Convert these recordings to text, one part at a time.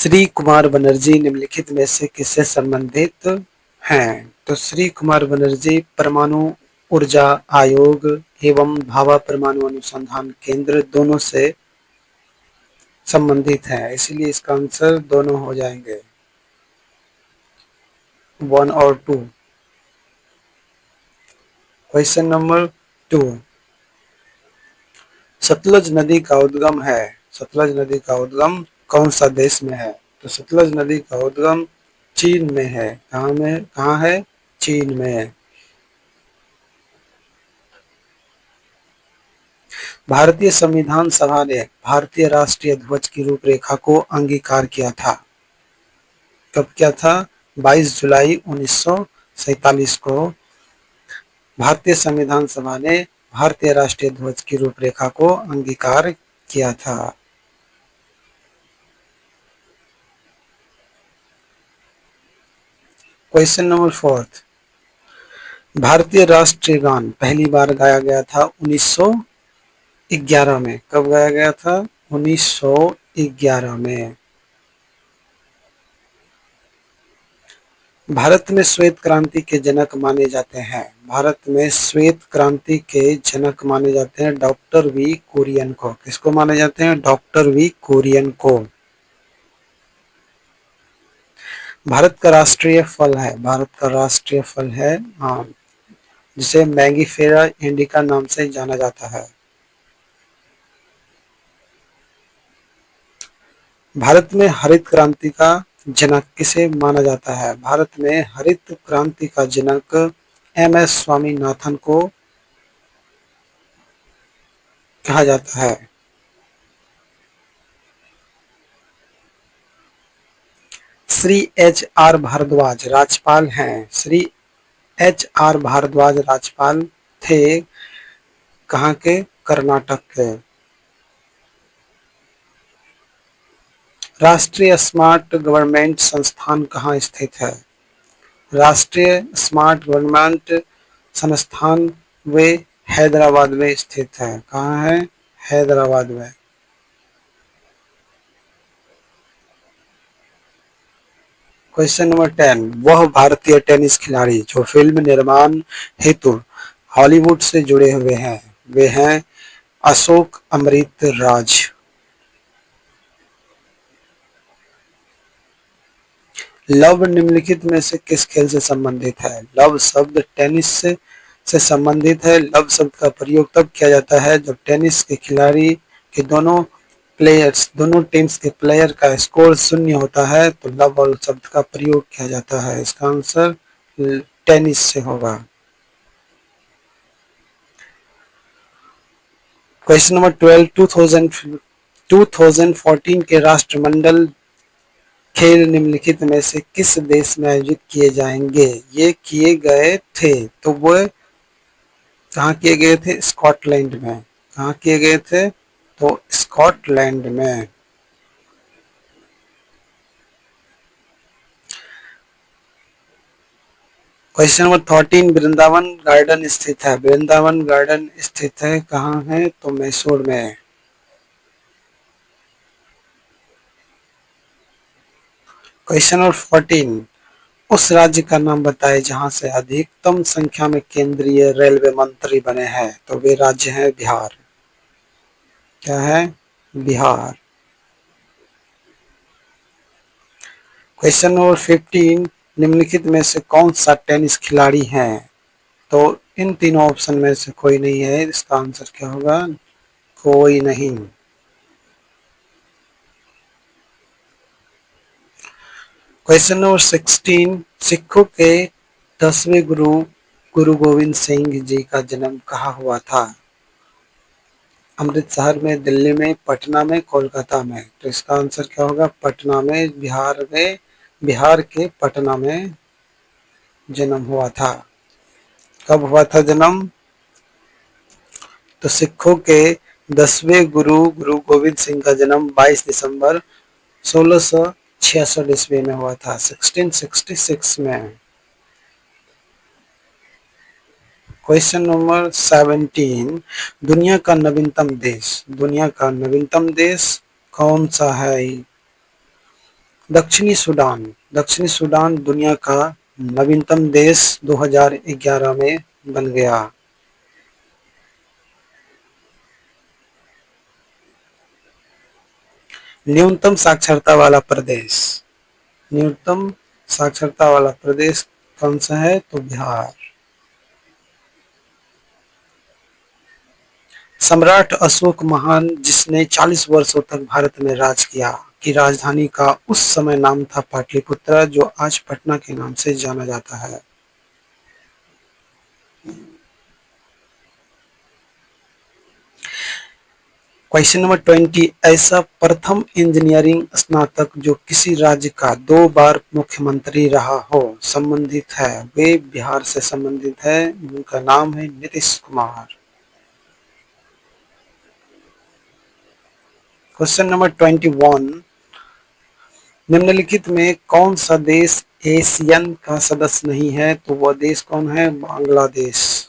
श्री कुमार बनर्जी निम्नलिखित में से किससे संबंधित हैं? तो श्री कुमार बनर्जी परमाणु ऊर्जा आयोग एवं भाभा परमाणु अनुसंधान केंद्र दोनों से संबंधित हैं, इसीलिए इसका आंसर दोनों हो जाएंगे, 1 और 2। क्वेश्चन नंबर 2, सतलज नदी का उद्गम है, सतलज नदी का उद्गम कौन सा देश में है? तो सतलज नदी का उद्गम चीन में है। कहाँ है? चीन में है। भारतीय संविधान सभा ने भारतीय राष्ट्रीय ध्वज की रूपरेखा को अंगीकार किया था। कब किया था? 22 जुलाई 1947 को भारतीय संविधान सभा ने भारतीय राष्ट्रीय ध्वज की रूपरेखा को अंगीकार किया था। क्वेश्चन नंबर 4, भारतीय राष्ट्रीय गान पहली बार गाया गया था 1911 में। कब गाया गया था? 1911 में। भारत में श्वेत क्रांति के जनक माने जाते हैं, भारत में श्वेत क्रांति के जनक माने जाते हैं डॉक्टर वी कुरियन को। किसको माने जाते हैं? डॉक्टर वी कुरियन को। भारत का राष्ट्रीय फल है, भारत का राष्ट्रीय फल है आम, जिसे मैंगीफेरा इंडिका नाम से जाना जाता है। भारत में हरित क्रांति का जनक किसे माना जाता है? भारत में हरित क्रांति का जनक एम.एस. स्वामीनाथन को कहा जाता है। श्री एच.आर. भारद्वाज राज्यपाल हैं, श्री एच.आर. भारद्वाज राज्यपाल थे कहाँ के? कर्नाटक के। राष्ट्रीय स्मार्ट गवर्नमेंट संस्थान कहाँ स्थित है? राष्ट्रीय स्मार्ट गवर्नमेंट संस्थान वे हैदराबाद में स्थित है। कहाँ है? हैदराबाद में। क्वेश्चन नंबर 10, वह भारतीय टेनिस खिलाड़ी जो फिल्म निर्माण हेतु हॉलीवुड से जुड़े हुए हैं, वे हैं अशोक अमृत राज। लव निम्नलिखित में से किस खेल से संबंधित है? लव शब्द टेनिस से संबंधित है। लव शब्द का प्रयोग तब किया जाता है जब टेनिस के खिलाड़ी के दोनों टीम्स के प्लेयर का स्कोर 0 होता है, तो लव शब्द का प्रयोग किया जाता है। इसका आंसर टेनिस से होगा। क्वेश्चन नंबर 12, 2014 के राष्ट्रमंडल खेल निम्नलिखित में से किस देश में आयोजित किए जाएंगे? ये किए गए थे, तो वो कहाँ किए गए थे? स्कॉटलैंड में। कहाँ किए गए थे? तो स्कॉटलैंड में। क्वेश्चन नंबर 13, वृंदावन गार्डन स्थित है, वृंदावन गार्डन स्थित है कहाँ है? तो मैसूर में। क्वेश्चन नंबर 14, उस राज्य का नाम बताएं जहां से अधिकतम संख्या में केंद्रीय रेलवे मंत्री बने हैं, तो वे राज्य है बिहार। क्या है? बिहार। क्वेश्चन नंबर 15, निम्नलिखित में से कौन सा टेनिस खिलाड़ी है? तो इन तीनों ऑप्शन में से कोई नहीं है, इसका आंसर क्या होगा? कोई नहीं। क्वेश्चन नंबर 16, सिखों के 10वें गुरु गुरु गोविंद सिंह जी का जन्म कहाँ हुआ था? अमृतसर में, दिल्ली में, पटना में, कोलकाता में। तो इसका आंसर क्या होगा? पटना में, बिहार में, बिहार के पटना में जन्म हुआ था। कब हुआ था जन्म? तो सिखों के 10वें गुरु गुरु गोविंद सिंह का जन्म 22 दिसंबर 1666 ईस्वी में हुआ था, 1666 में। क्वेश्चन नंबर 17, दुनिया का नवीनतम देश, दुनिया का नवीनतम देश कौन सा है? दक्षिणी सूडान दुनिया का नवीनतम देश 2011 में बन गया। न्यूनतम साक्षरता वाला प्रदेश, न्यूनतम साक्षरता वाला प्रदेश कौन सा है? तो बिहार। सम्राट अशोक महान, जिसने 40 वर्षों तक भारत में राज किया, की राजधानी का उस समय नाम था पाटलिपुत्र, जो आज पटना के नाम से जाना जाता है। क्वेश्चन नंबर 20, ऐसा प्रथम इंजीनियरिंग स्नातक जो किसी राज्य का 2 बार मुख्यमंत्री रहा हो संबंधित है, वे बिहार से संबंधित है, उनका नाम है नीतीश कुमार। क्वेश्चन नंबर 21, निम्नलिखित में कौन सा देश एशियन का सदस्य नहीं है? तो वह देश कौन है? बांग्लादेश।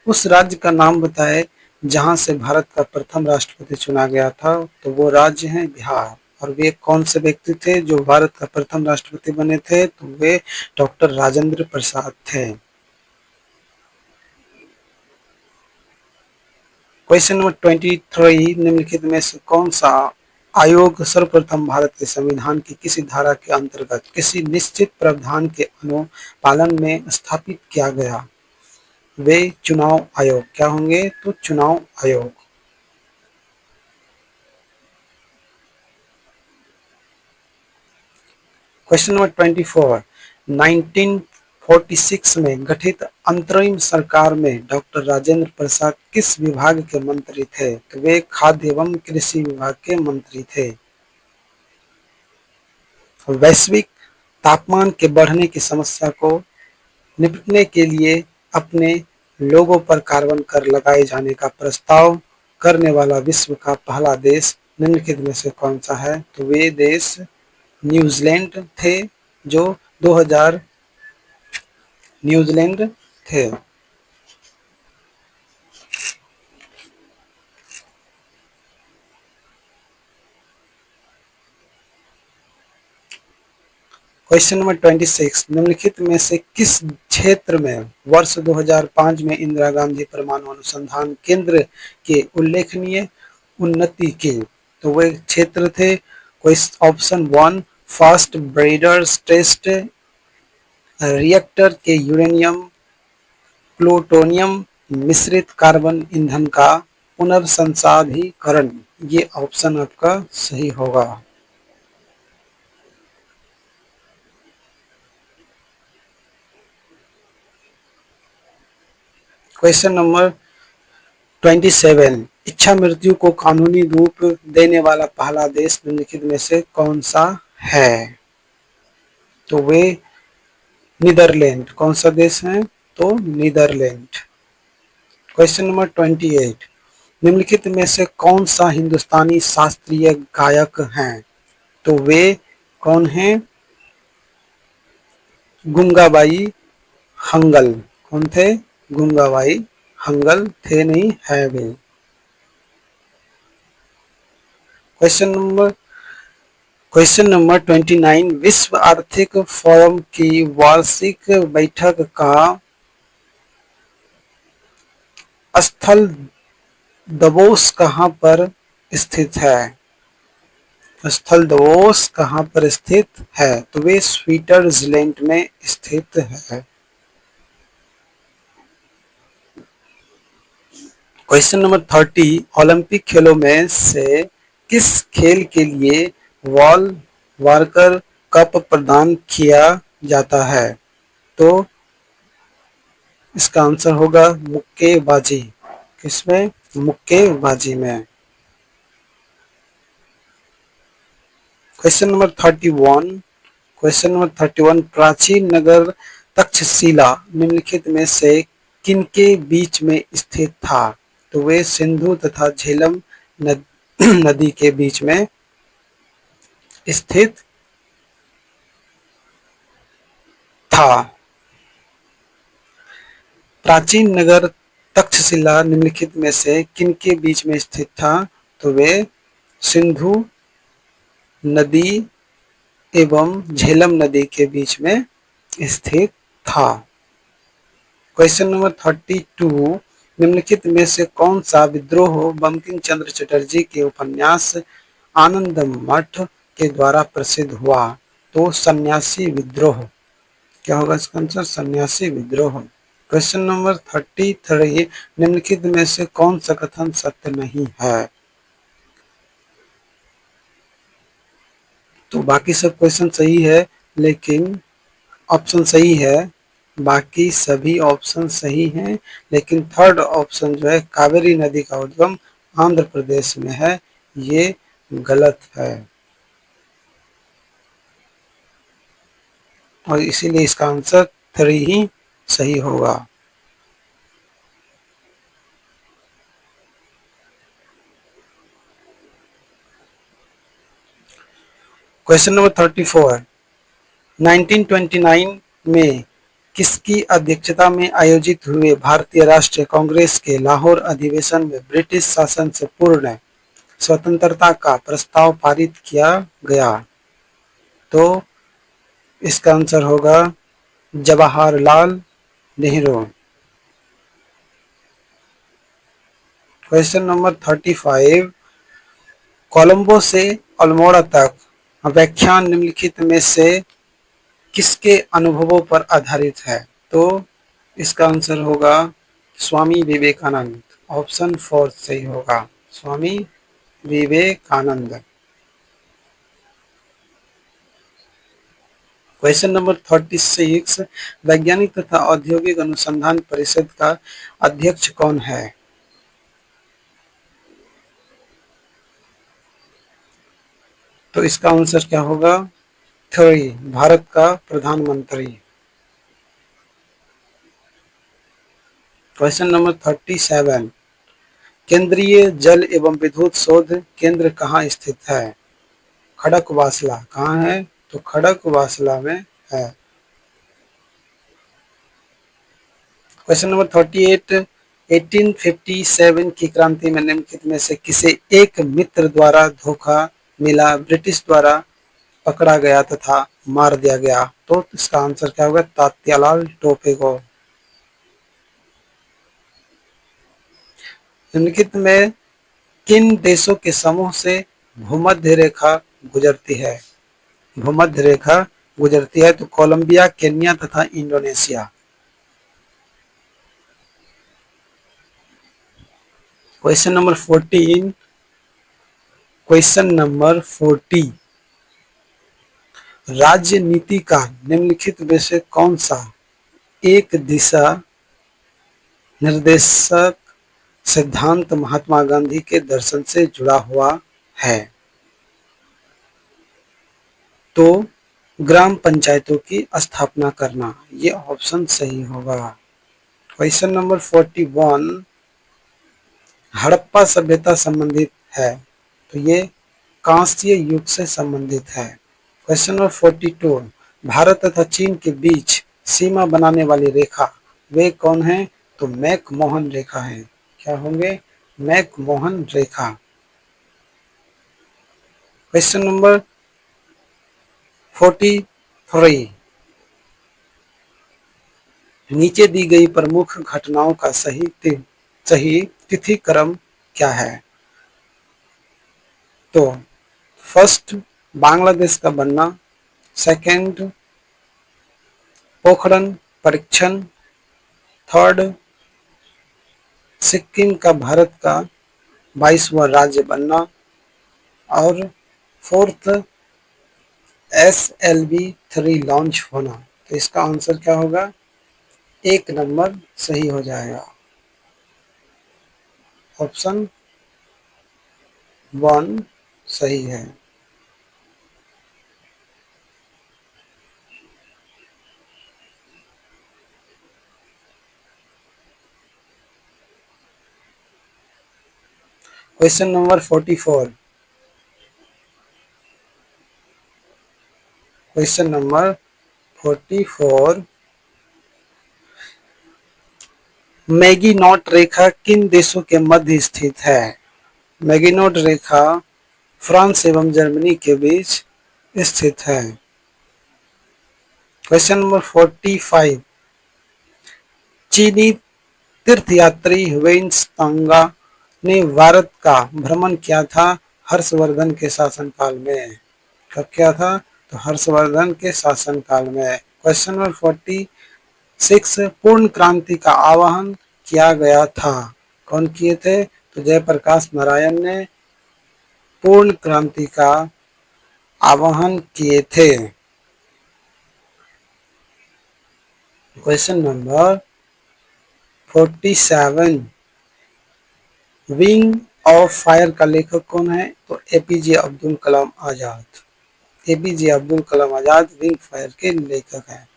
उस राज्य का नाम बताए जहां से भारत का प्रथम राष्ट्रपति चुना गया था, तो वो राज्य है बिहार। और वे कौन से व्यक्ति थे जो भारत का प्रथम राष्ट्रपति बने थे? तो वे डॉक्टर राजेंद्र प्रसाद थे। क्वेश्चन नंबर 23, निम्नलिखित में से कौन सा आयोग सर्वप्रथम भारत के संविधान की किसी धारा के अंतर्गत किसी निश्चित प्रावधान के अनुपालन में स्थापित किया गया? वे चुनाव आयोग। क्या होंगे? तो चुनाव आयोग। क्वेश्चन नंबर 24, 1946 में गठित अंतरिम सरकार में डॉक्टर राजेंद्र प्रसाद किस विभाग के मंत्री थे? तो वे खाद्य एवं कृषि विभाग के मंत्री थे। वैश्विक तापमान के बढ़ने की समस्या को निपटने के लिए अपने लोगों पर कार्बन कर लगाए जाने का प्रस्ताव करने वाला विश्व का पहला देश निम्नलिखित में से कौन सा है? तो वे देश न्यूजीलैंड थे, जो 2000 न्यूजीलैंड थे। क्वेश्चन नंबर 26, निम्नलिखित में से किस क्षेत्र में वर्ष 2005 में इंदिरा गांधी परमाणु अनुसंधान केंद्र के उल्लेखनीय उन्नति की? तो वे क्षेत्र थे option 1 fast Breeders' test reactor के यूरेनियम प्लूटोनियम मिश्रित कार्बन ईंधन का पुनर्संसाधीकरण। ये ऑप्शन आपका सही होगा। क्वेश्चन नंबर 27, इच्छा मृत्यु को कानूनी रूप देने वाला पहला देश निम्नलिखित में से कौन सा है? तो वे नीदरलैंड। कौन सा देश है? तो नीदरलैंड। क्वेश्चन नंबर 28, निम्नलिखित में से कौन सा हिंदुस्तानी शास्त्रीय गायक हैं? तो वे कौन हैं? गुंगाबाई हंगल। कौन थे? गुंगाबाई हंगल थे, नहीं है वे। क्वेश्चन नंबर 29, विश्व आर्थिक फोरम की वार्षिक बैठक का स्थल दवोस कहाँ पर स्थित है? स्थल दवोस कहाँ पर स्थित है? तो वे स्विट्जरलैंड में स्थित है। क्वेश्चन नंबर 30, ओलंपिक खेलों में से किस खेल के लिए वॉल वार्कर कप प्रदान किया जाता है? तो इसका आंसर होगा मुक्केबाजी। किसमें? मुक्केबाजी में। क्वेश्चन नंबर 31, प्राचीन नगर तक्षशिला निम्नलिखित में से किनके बीच में स्थित था? तो वे सिंधु तथा झेलम नदी के बीच में स्थित था। प्राचीन नगर तक्षशिला निम्नलिखित में से किनके बीच में स्थित था? तो वे सिंधु नदी एवं झेलम नदी के बीच में स्थित था। क्वेश्चन नंबर 32, निम्नलिखित में से कौन सा विद्रोह बंकिम चंद्र चटर्जी के उपन्यास आनंद मठ के द्वारा प्रसिद्ध हुआ? तो सन्यासी विद्रोह। क्या होगा इसका आंसर? सन्यासी विद्रोह। क्वेश्चन नंबर 33, निम्नलिखित में से कौन सा कथन सत्य नहीं है? तो बाकी सब क्वेश्चन सही है, लेकिन ऑप्शन सही है, बाकी सभी ऑप्शन सही हैं, लेकिन थर्ड ऑप्शन जो है कावेरी नदी का उद्गम आंध्र प्रदेश में है, ये गलत है और इसीलिए इसका आंसर 3 ही सही होगा। क्वेश्चन नंबर 34, 1929 में किसकी अध्यक्षता में आयोजित हुए भारतीय राष्ट्रीय कांग्रेस के लाहौर अधिवेशन में ब्रिटिश शासन से पूर्ण स्वतंत्रता का प्रस्ताव पारित किया गया? तो इसका आंसर होगा जवाहरलाल नेहरू। क्वेश्चन नंबर 35, कोलंबो से अल्मोड़ा तक व्याख्यान निम्नलिखित में से किसके अनुभवों पर आधारित है? तो इसका आंसर होगा स्वामी विवेकानंद। ऑप्शन 4 सही होगा, स्वामी विवेकानंद। क्वेश्चन नंबर 36, वैज्ञानिक तथा औद्योगिक अनुसंधान परिषद का अध्यक्ष कौन है? तो इसका आंसर क्या होगा? 3, भारत का प्रधानमंत्री। क्वेश्चन नंबर 37, केंद्रीय जल एवं विद्युत शोध केंद्र कहाँ स्थित है? खड़कवासला। कहाँ है? तो खड़कवासला में है। क्वेश्चन नंबर 38, 1857 की क्रांति में निम्नलिखित में से किसे एक मित्र द्वारा धोखा मिला ब्रिटिश द्वारा पकड़ा गया तथा मार दिया गया? तो इसका आंसर क्या होगा? तात्यालाल टोपे को। निम्नलिखित में किन देशों के समूह से भूमध्य रेखा गुजरती है? भूमध्य रेखा गुजरती है, तो कोलंबिया, केन्या तथा Indonesia. Question number 14, question number 40, राज्य नीति का निम्नलिखित में से कौन सा एक दिशा निर्देशक सिद्धांत महात्मा गांधी के दर्शन से जुड़ा हुआ है? तो ग्राम पंचायतों की स्थापना करना, ये ऑप्शन सही होगा। क्वेश्चन नंबर 41, हड़प्पा सभ्यता संबंधित है, तो ये कांस्य युग से संबंधित है। क्वेश्चन नंबर 42, भारत तथा चीन के बीच सीमा बनाने वाली रेखा वे कौन है? तो मैकमोहन रेखा है। क्या होंगे? मैकमोहन रेखा। क्वेश्चन नंबर 43, नीचे दी गई प्रमुख घटनाओं का सही तिथि क्रम क्या है? तो फर्स्ट, बांग्लादेश का बनना, सेकंड, पोखरण परीक्षण, थर्ड, सिक्किम का भारत का 22वां राज्य बनना, और फोर्थ, SLV-3 लॉन्च होना। तो इसका आंसर क्या होगा? 1 नंबर सही हो जाएगा, ऑप्शन 1 सही है। क्वेश्चन नंबर 44, क्वेश्चन नंबर 44, मैगी नॉट रेखा किन देशों के मध्य स्थित है? मैगिनोट रेखा फ्रांस एवं जर्मनी के बीच स्थित है। क्वेश्चन नंबर 45, चीनी तीर्थयात्री ह्वेन-त्सांग ने भारत का भ्रमण किया था हर्षवर्धन के शासनकाल में। कब किया था? तो हर्षवर्धन के शासनकाल में। क्वेश्चन नंबर 46, पूर्ण क्रांति का आह्वान किया गया था। कौन किए थे? तो जयप्रकाश नारायण ने पूर्ण क्रांति का आह्वान किए थे। Question number 47, wing of fire का लेखक कौन है? तो APJ Abdul Kalam Azad. APJ Abdul Kalam Azad wing fire के लेखक हैं।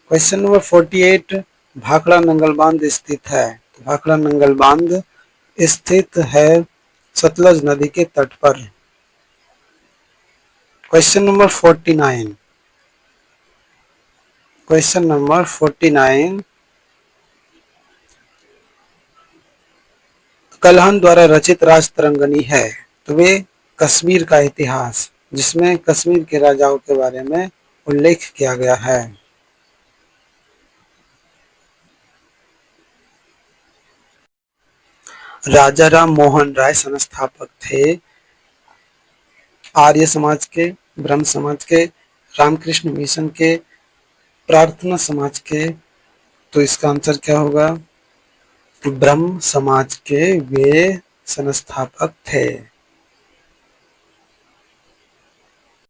क्वेश्चन नंबर 48, भाखड़ा नंगल बांध स्थित है। तो भाखड़ा नंगल बांध स्थित है सतलज नदी के तट पर। Question number 49, question number 49, Kalhana द्वारा रचित राजतरंगिणी है। तो वे कश्मीर का इतिहास, जिसमें कश्मीर के राजाओं के बारे में उल्लेख किया गया है। राजा राम मोहन राय संस्थापक थे आर्य समाज के, ब्रह्म समाज के, रामकृष्ण मिशन के, प्रार्थना समाज के। तो इसका आंसर क्या होगा? ब्रह्म समाज के वे संस्थापक थे।